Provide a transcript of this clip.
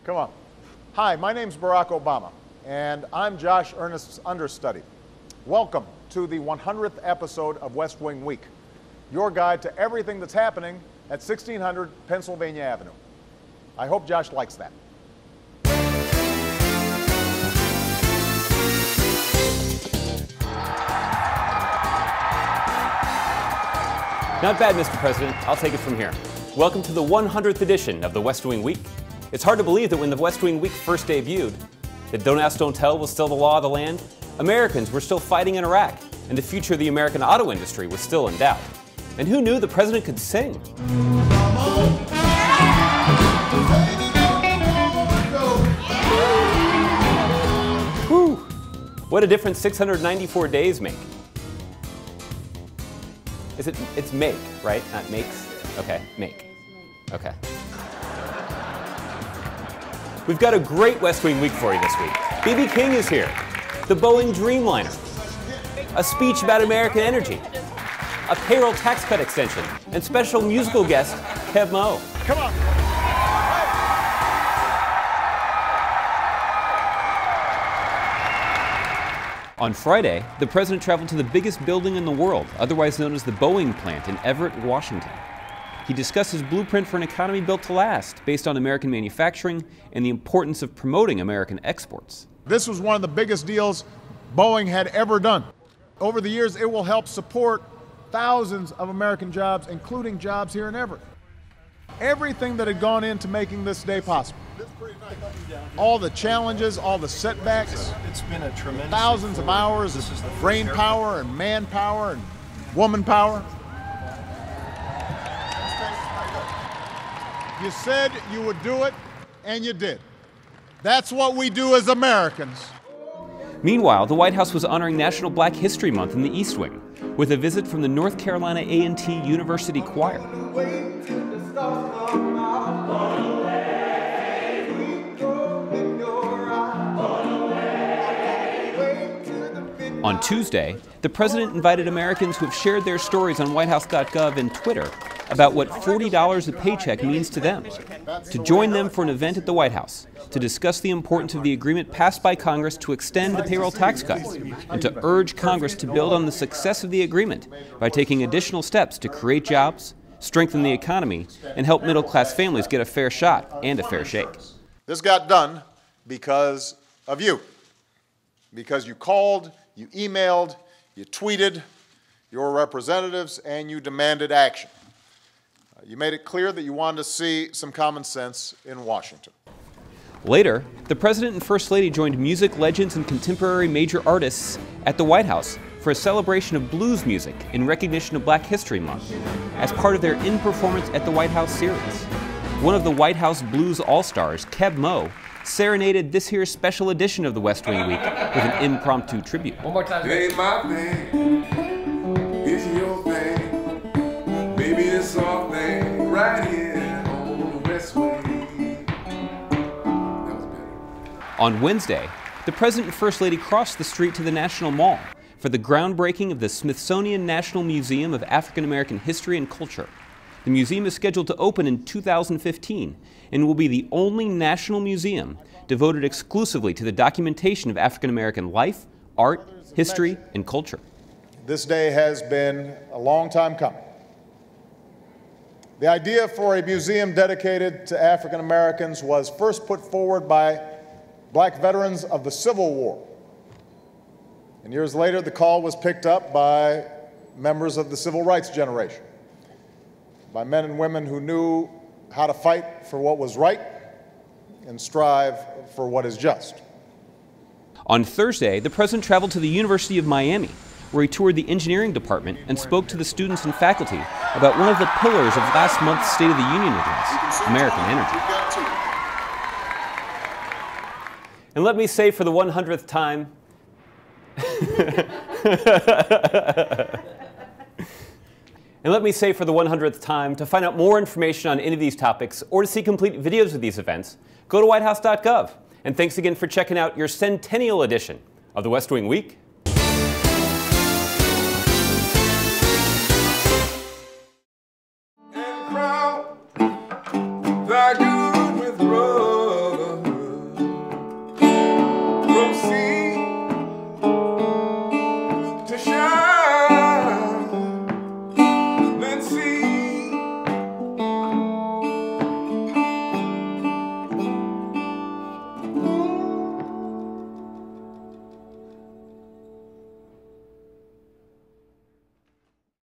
Come on. Hi, my name's Barack Obama, and I'm Josh Earnest's understudy. Welcome to the 100th episode of West Wing Week, your guide to everything that's happening at 1600 Pennsylvania Avenue. I hope Josh likes that. Not bad, Mr. President. I'll take it from here. Welcome to the 100th edition of the West Wing Week. It's hard to believe that when the West Wing Week first debuted, that Don't Ask, Don't Tell was still the law of the land, Americans were still fighting in Iraq, and the future of the American auto industry was still in doubt. And who knew the president could sing? Whew! What a difference 694 days make. It's make, right? Not makes? Okay, make. Okay. We've got a great West Wing Week for you this week. B.B. King is here. The Boeing Dreamliner. A speech about American energy. A payroll tax cut extension. And special musical guest, Keb Mo. Come on. On Friday, the president traveled to the biggest building in the world, otherwise known as the Boeing plant in Everett, Washington. He discussed his blueprint for an economy built to last, based on American manufacturing and the importance of promoting American exports. This was one of the biggest deals Boeing had ever done. Over the years, it will help support thousands of American jobs, including jobs here in Everett. Everything that had gone into making this day possible. All the challenges, all the setbacks. It's been a tremendous thousands of hours of brain power and manpower and woman power. You said you would do it, and you did. That's what we do as Americans. Meanwhile, the White House was honoring National Black History Month in the East Wing, with a visit from the North Carolina A&T University Choir. On Tuesday, the president invited Americans who have shared their stories on whitehouse.gov and Twitter about what $40 a paycheck means to them, to join them for an event at the White House to discuss the importance of the agreement passed by Congress to extend the payroll tax cut, and to urge Congress to build on the success of the agreement by taking additional steps to create jobs, strengthen the economy, and help middle-class families get a fair shot and a fair shake. This got done because of you. Because you called, you emailed, you tweeted your representatives, and you demanded action. You made it clear that you wanted to see some common sense in Washington. Later, the President and First Lady joined music legends and contemporary major artists at the White House for a celebration of blues music in recognition of Black History Month, as part of their In Performance at the White House series. One of the White House Blues All-Stars, Keb Mo, serenaded this here's special edition of the West Wing Week with an impromptu tribute. One more time. It ain't my thing, it's your thing, baby, it's our thing, right here on the West Wing. That was better. On Wednesday, the President and First Lady crossed the street to the National Mall for the groundbreaking of the Smithsonian National Museum of African American History and Culture. The museum is scheduled to open in 2015 and will be the only national museum devoted exclusively to the documentation of African American life, art, history, and culture. This day has been a long time coming. The idea for a museum dedicated to African Americans was first put forward by Black veterans of the Civil War. And years later, the call was picked up by members of the civil rights generation, by men and women who knew how to fight for what was right and strive for what is just. On Thursday, the president traveled to the University of Miami, where he toured the engineering department and spoke to the students and faculty about one of the pillars of last month's State of the Union address, American energy. And let me say for the 100th time, to find out more information on any of these topics or to see complete videos of these events, go to whitehouse.gov. And thanks again for checking out your centennial edition of the West Wing Week.